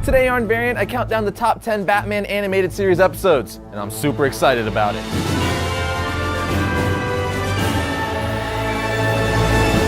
Today on Variant, I count down the top 10 Batman animated series episodes, and I'm super excited about it.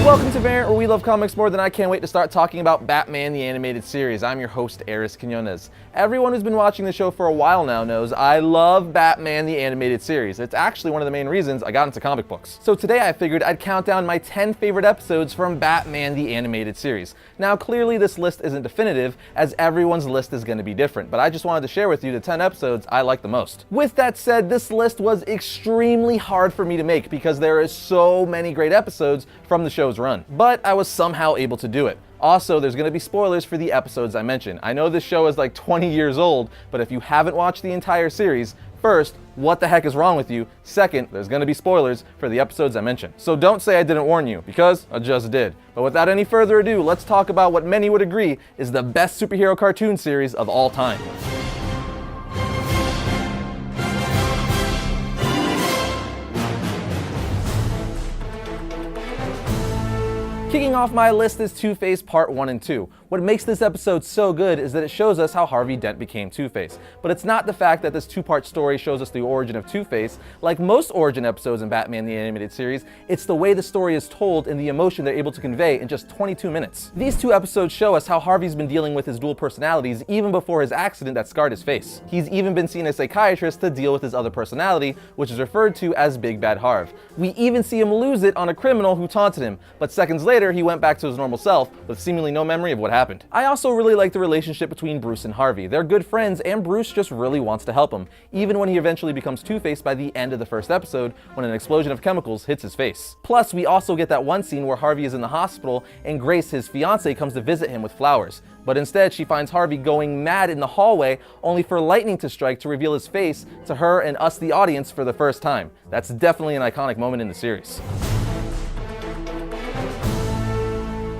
Welcome to Variant, where we love comics more than I can't wait to start talking about Batman the Animated Series. I'm your host, Arris. Everyone who's been watching the show for a while now knows I love Batman the Animated Series. It's actually one of the main reasons I got into comic books. So today I figured I'd count down my 10 favorite episodes from Batman the Animated Series. Now clearly this list isn't definitive, as everyone's list is going to be different, but I just wanted to share with you the 10 episodes I like the most. With that said, this list was extremely hard for me to make because there is so many great episodes from the show's run, but I was somehow able to do it. Also, there's going to be spoilers for the episodes I mentioned. I know this show is like 20 years old, but if you haven't watched the entire series, first, what the heck is wrong with you? Second, there's going to be spoilers for the episodes I mentioned. So don't say I didn't warn you, because I just did. But without any further ado, let's talk about what many would agree is the best superhero cartoon series of all time. Kicking off my list is Two-Face Part 1 and 2. What makes this episode so good is that it shows us how Harvey Dent became Two-Face. But it's not the fact that this two-part story shows us the origin of Two-Face. Like most origin episodes in Batman the Animated Series, it's the way the story is told and the emotion they're able to convey in just 22 minutes. These two episodes show us how Harvey's been dealing with his dual personalities even before his accident that scarred his face. He's even been seeing a psychiatrist to deal with his other personality, which is referred to as Big Bad Harv. We even see him lose it on a criminal who taunted him, but seconds later he went back to his normal self with seemingly no memory of what happened. I also really like the relationship between Bruce and Harvey. They're good friends and Bruce just really wants to help him, even when he eventually becomes Two-Face by the end of the first episode when an explosion of chemicals hits his face. Plus, we also get that one scene where Harvey is in the hospital and Grace, his fiancée, comes to visit him with flowers. But instead, she finds Harvey going mad in the hallway, only for lightning to strike to reveal his face to her and us, the audience, for the first time. That's definitely an iconic moment in the series.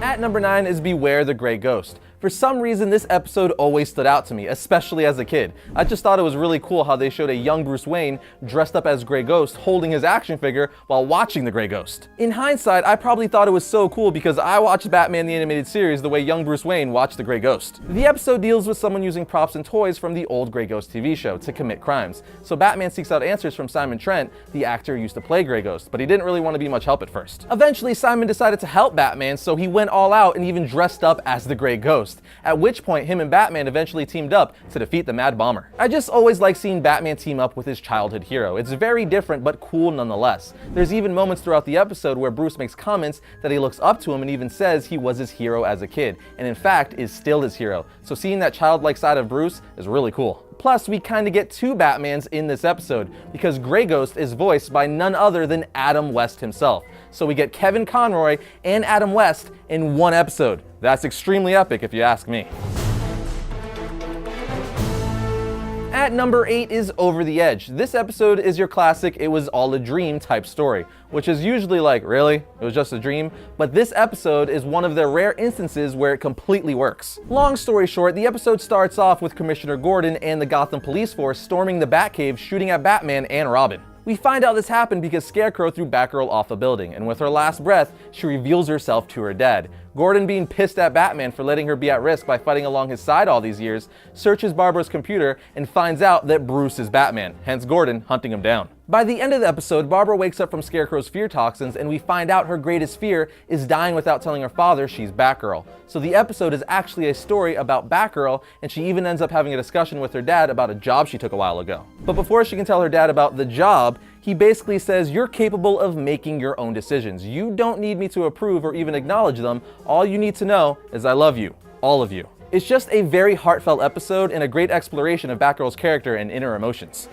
At number 9 is Beware the Grey Ghost. For some reason, this episode always stood out to me, especially as a kid. I just thought it was really cool how they showed a young Bruce Wayne dressed up as Grey Ghost holding his action figure while watching the Grey Ghost. In hindsight, I probably thought it was so cool because I watched Batman the Animated Series the way young Bruce Wayne watched the Grey Ghost. The episode deals with someone using props and toys from the old Grey Ghost TV show to commit crimes. So Batman seeks out answers from Simon Trent, the actor who used to play Grey Ghost, but he didn't really want to be much help at first. Eventually, Simon decided to help Batman, so he went all out and even dressed up as the Grey Ghost, at which point him and Batman eventually teamed up to defeat the Mad Bomber. I just always like seeing Batman team up with his childhood hero. It's very different but cool nonetheless. There's even moments throughout the episode where Bruce makes comments that he looks up to him and even says he was his hero as a kid, and in fact is still his hero. So seeing that childlike side of Bruce is really cool. Plus, we kind of get two Batmans in this episode, because Grey Ghost is voiced by none other than Adam West himself. So we get Kevin Conroy and Adam West in one episode. That's extremely epic if you ask me. At number 8 is Over the Edge. This episode is your classic "it was all a dream" type story, which is usually like, really? It was just a dream? But this episode is one of the rare instances where it completely works. Long story short, the episode starts off with Commissioner Gordon and the Gotham police force storming the Batcave, shooting at Batman and Robin. We find out this happened because Scarecrow threw Batgirl off a building, and with her last breath, she reveals herself to her dad. Gordon, being pissed at Batman for letting her be at risk by fighting along his side all these years, searches Barbara's computer and finds out that Bruce is Batman, hence Gordon hunting him down. By the end of the episode, Barbara wakes up from Scarecrow's fear toxins, and we find out her greatest fear is dying without telling her father she's Batgirl. So the episode is actually a story about Batgirl, and she even ends up having a discussion with her dad about a job she took a while ago. But before she can tell her dad about the job, he basically says, "You're capable of making your own decisions. You don't need me to approve or even acknowledge them. All you need to know is I love you. All of you." It's just a very heartfelt episode and a great exploration of Batgirl's character and inner emotions.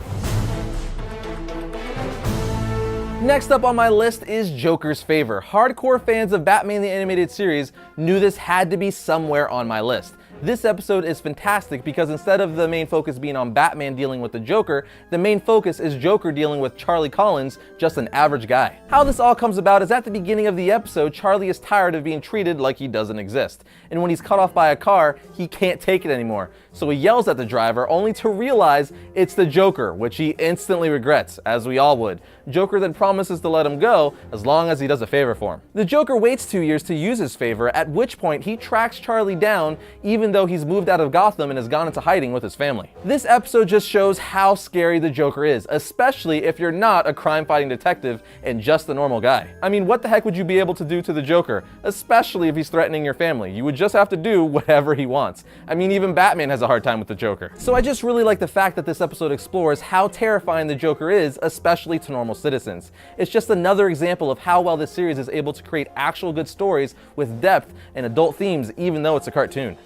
Next up on my list is Joker's Favor. Hardcore fans of Batman the Animated Series knew this had to be somewhere on my list. This episode is fantastic because instead of the main focus being on Batman dealing with the Joker, the main focus is Joker dealing with Charlie Collins, just an average guy. How this all comes about is at the beginning of the episode, Charlie is tired of being treated like he doesn't exist. And when he's cut off by a car, he can't take it anymore. So he yells at the driver only to realize it's the Joker, which he instantly regrets, as we all would. Joker then promises to let him go as long as he does a favor for him. The Joker waits 2 years to use his favor, at which point he tracks Charlie down even even though he's moved out of Gotham and has gone into hiding with his family. This episode just shows how scary the Joker is, especially if you're not a crime-fighting detective and just a normal guy. I mean, what the heck would you be able to do to the Joker, especially if he's threatening your family? You would just have to do whatever he wants. I mean, even Batman has a hard time with the Joker. So I just really like the fact that this episode explores how terrifying the Joker is, especially to normal citizens. It's just another example of how well this series is able to create actual good stories with depth and adult themes, even though it's a cartoon.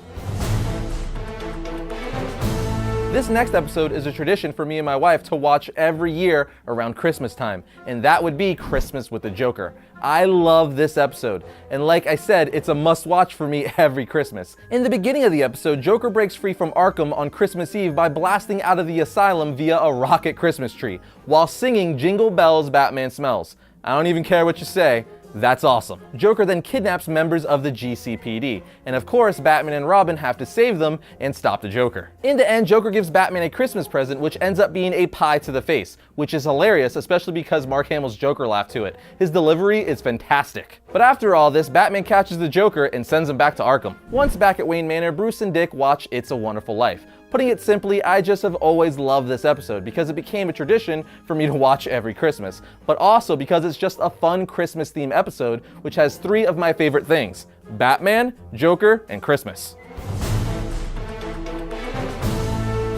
This next episode is a tradition for me and my wife to watch every year around Christmas time, and that would be Christmas with the Joker. I love this episode, and like I said, it's a must-watch for me every Christmas. In the beginning of the episode, Joker breaks free from Arkham on Christmas Eve by blasting out of the asylum via a rocket Christmas tree, while singing Jingle Bells, Batman Smells. I don't even care what you say. That's awesome. Joker then kidnaps members of the GCPD, and of course Batman and Robin have to save them and stop the Joker. In the end, Joker gives Batman a Christmas present, which ends up being a pie to the face, which is hilarious, especially because Mark Hamill's Joker laugh to it. His delivery is fantastic. But after all this, Batman catches the Joker and sends him back to Arkham. Once back at Wayne Manor, Bruce and Dick watch It's a Wonderful Life. Putting it simply, I just have always loved this episode because it became a tradition for me to watch every Christmas, but also because it's just a fun Christmas themed episode which has three of my favorite things: Batman, Joker, and Christmas.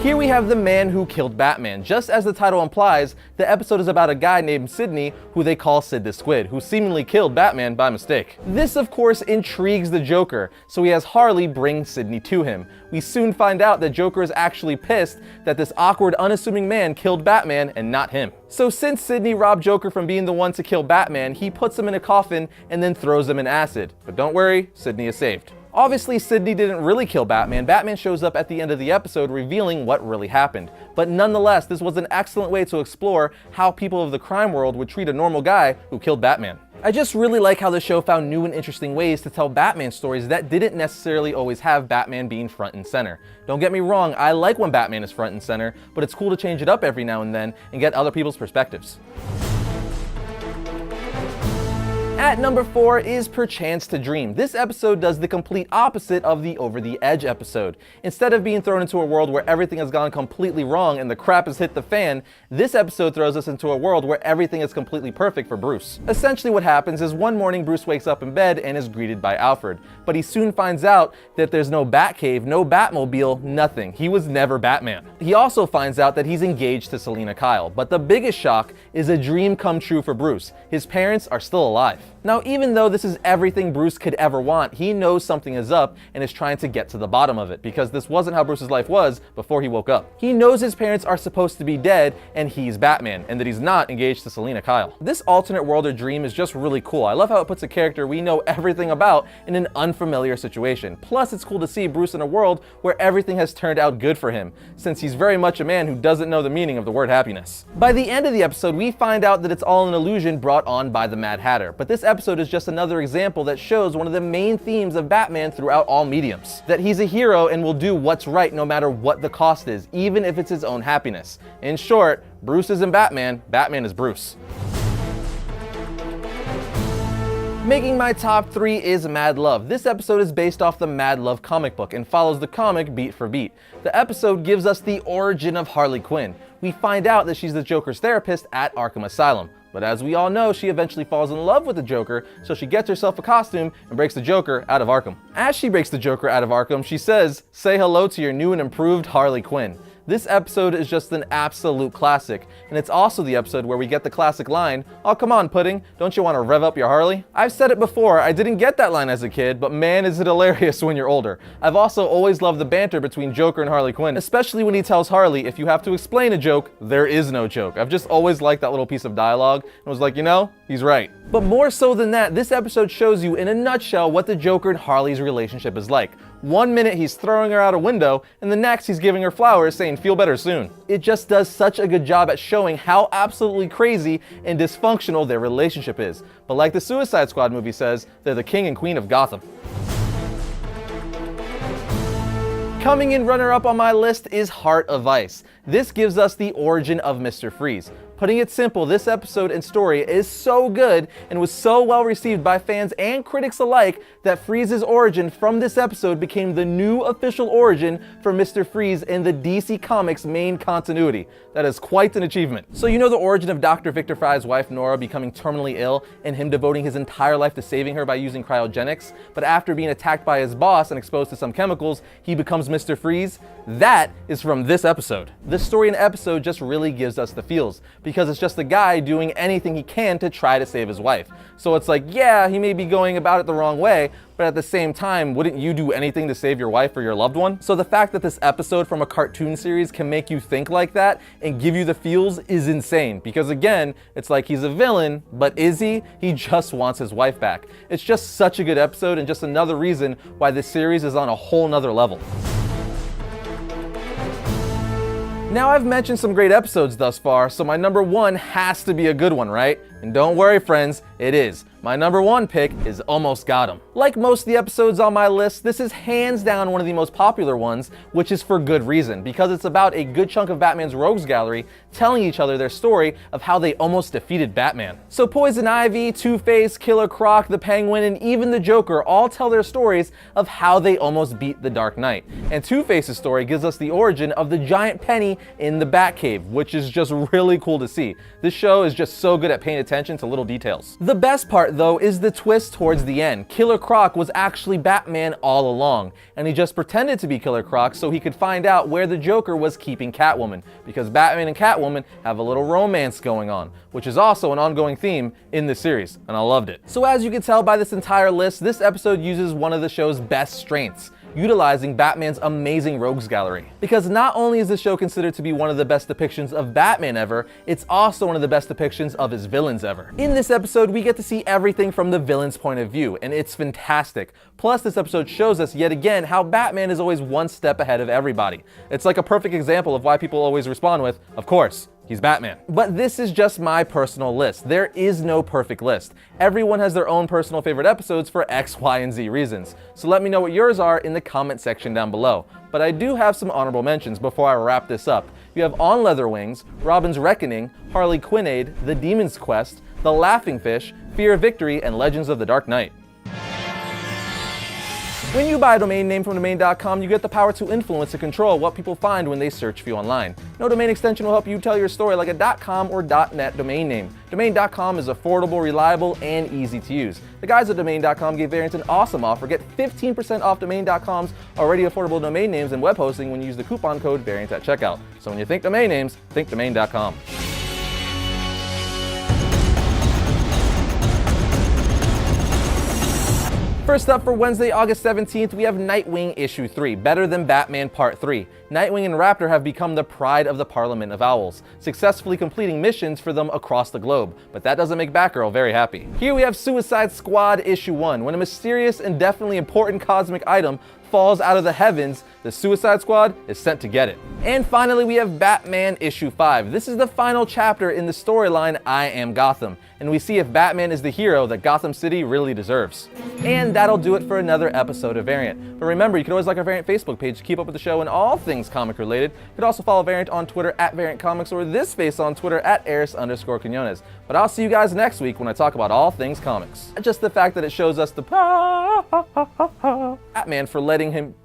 Here we have The Man Who Killed Batman. Just as the title implies, the episode is about a guy named Sidney, who they call Sid the Squid, who seemingly killed Batman by mistake. This of course intrigues the Joker, so he has Harley bring Sidney to him. We soon find out that Joker is actually pissed that this awkward, unassuming man killed Batman and not him. So since Sidney robbed Joker from being the one to kill Batman, he puts him in a coffin and then throws him in acid. But don't worry, Sidney is saved. Obviously, Sidney didn't really kill Batman. Batman shows up at the end of the episode revealing what really happened. But nonetheless, this was an excellent way to explore how people of the crime world would treat a normal guy who killed Batman. I just really like how the show found new and interesting ways to tell Batman stories that didn't necessarily always have Batman being front and center. Don't get me wrong, I like when Batman is front and center, but it's cool to change it up every now and then and get other people's perspectives. At number 4 is Perchance to Dream. This episode does the complete opposite of the Over the Edge episode. Instead of being thrown into a world where everything has gone completely wrong and the crap has hit the fan, this episode throws us into a world where everything is completely perfect for Bruce. Essentially what happens is one morning Bruce wakes up in bed and is greeted by Alfred, but he soon finds out that there's no Batcave, no Batmobile, nothing. He was never Batman. He also finds out that he's engaged to Selina Kyle, but the biggest shock is a dream come true for Bruce. His parents are still alive. Now, even though this is everything Bruce could ever want, he knows something is up and is trying to get to the bottom of it, because this wasn't how Bruce's life was before he woke up. He knows his parents are supposed to be dead and he's Batman, and that he's not engaged to Selina Kyle. This alternate world or dream is just really cool. I love how it puts a character we know everything about in an unfamiliar situation. Plus, it's cool to see Bruce in a world where everything has turned out good for him, since he's very much a man who doesn't know the meaning of the word happiness. By the end of the episode, we find out that it's all an illusion brought on by the Mad Hatter, but this episode is just another example that shows one of the main themes of Batman throughout all mediums. That he's a hero and will do what's right no matter what the cost is, even if it's his own happiness. In short, Bruce isn't Batman, Batman is Bruce. Making my top 3 is Mad Love. This episode is based off the Mad Love comic book and follows the comic beat for beat. The episode gives us the origin of Harley Quinn. We find out that she's the Joker's therapist at Arkham Asylum. But as we all know, she eventually falls in love with the Joker, so she gets herself a costume and breaks the Joker out of Arkham. As she breaks the Joker out of Arkham, she says, "Say hello to your new and improved Harley Quinn." This episode is just an absolute classic, and it's also the episode where we get the classic line, "Oh come on Pudding, don't you want to rev up your Harley?" I've said it before, I didn't get that line as a kid, but man is it hilarious when you're older. I've also always loved the banter between Joker and Harley Quinn, especially when he tells Harley, if you have to explain a joke, there is no joke. I've just always liked that little piece of dialogue, and was like, you know, he's right. But more so than that, this episode shows you in a nutshell what the Joker and Harley's relationship is like. One minute he's throwing her out a window, and the next he's giving her flowers saying feel better soon. It just does such a good job at showing how absolutely crazy and dysfunctional their relationship is. But like the Suicide Squad movie says, they're the king and queen of Gotham. Coming in runner-up on my list is Heart of Ice. This gives us the origin of Mr. Freeze. Putting it simple, this episode and story is so good and was so well received by fans and critics alike that Freeze's origin from this episode became the new official origin for Mr. Freeze in the DC Comics main continuity. That is quite an achievement. So you know the origin of Dr. Victor Fry's wife Nora becoming terminally ill and him devoting his entire life to saving her by using cryogenics, but after being attacked by his boss and exposed to some chemicals, he becomes Mr. Freeze? That is from this episode. This story and episode just really gives us the feels, because it's just a guy doing anything he can to try to save his wife. So it's like, yeah, he may be going about it the wrong way, but at the same time, wouldn't you do anything to save your wife or your loved one? So the fact that this episode from a cartoon series can make you think like that and give you the feels is insane, because again, it's like he's a villain, but is he? He just wants his wife back. It's just such a good episode and just another reason why this series is on a whole nother level. Now I've mentioned some great episodes thus far, so my number one has to be a good one, right? And don't worry friends, it is. My number one pick is Almost Got 'Em. Like most of the episodes on my list, this is hands down one of the most popular ones, which is for good reason, because it's about a good chunk of Batman's rogues gallery telling each other their story of how they almost defeated Batman. So Poison Ivy, Two-Face, Killer Croc, the Penguin, and even the Joker all tell their stories of how they almost beat the Dark Knight. And Two-Face's story gives us the origin of the giant penny in the Batcave, which is just really cool to see. This show is just so good at paying attention to little details. The best part though is the twist towards the end. Killer Croc was actually Batman all along, and he just pretended to be Killer Croc so he could find out where the Joker was keeping Catwoman, because Batman and Catwoman have a little romance going on, which is also an ongoing theme in the series, and I loved it. So as you can tell by this entire list, this episode uses one of the show's best strengths, utilizing Batman's amazing rogues gallery. Because not only is the show considered to be one of the best depictions of Batman ever, it's also one of the best depictions of his villains ever. In this episode, we get to see everything from the villain's point of view, and it's fantastic. Plus, this episode shows us yet again how Batman is always one step ahead of everybody. It's like a perfect example of why people always respond with, of course, he's Batman. But this is just my personal list. There is no perfect list. Everyone has their own personal favorite episodes for X, Y, and Z reasons. So let me know what yours are in the comment section down below. But I do have some honorable mentions before I wrap this up. You have On Leather Wings, Robin's Reckoning, Harley Quinn, The Demon's Quest, The Laughing Fish, Fear of Victory, and Legends of the Dark Knight. When you buy a domain name from domain.com, you get the power to influence and control what people find when they search for you online. No domain extension will help you tell your story like a .com or .net domain name. Domain.com is affordable, reliable, and easy to use. The guys at domain.com gave Variant an awesome offer. Get 15% off domain.com's already affordable domain names and web hosting when you use the coupon code Variant at checkout. So when you think domain names, think domain.com. First up for Wednesday, August 17th, we have Nightwing Issue 3, Better Than Batman Part 3. Nightwing and Raptor have become the pride of the Parliament of Owls, successfully completing missions for them across the globe, but that doesn't make Batgirl very happy. Here we have Suicide Squad Issue 1, when a mysterious and definitely important cosmic item falls out of the heavens, the Suicide Squad is sent to get it. And finally, we have Batman Issue 5. This is the final chapter in the storyline I Am Gotham, and we see if Batman is the hero that Gotham City really deserves. And that'll do it for another episode of Variant. But remember, you can always like our Variant Facebook page to keep up with the show and all things comic related. You can also follow Variant on Twitter at Variant Comics or this face on Twitter at Arris_Quinones. But I'll see you guys next week when I talk about all things comics. Just the fact that it shows us the Batman for letting him.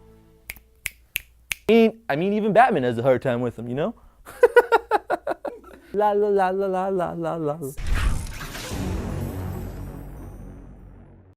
I mean, even Batman has a hard time with him, you know? La la la la la la la la.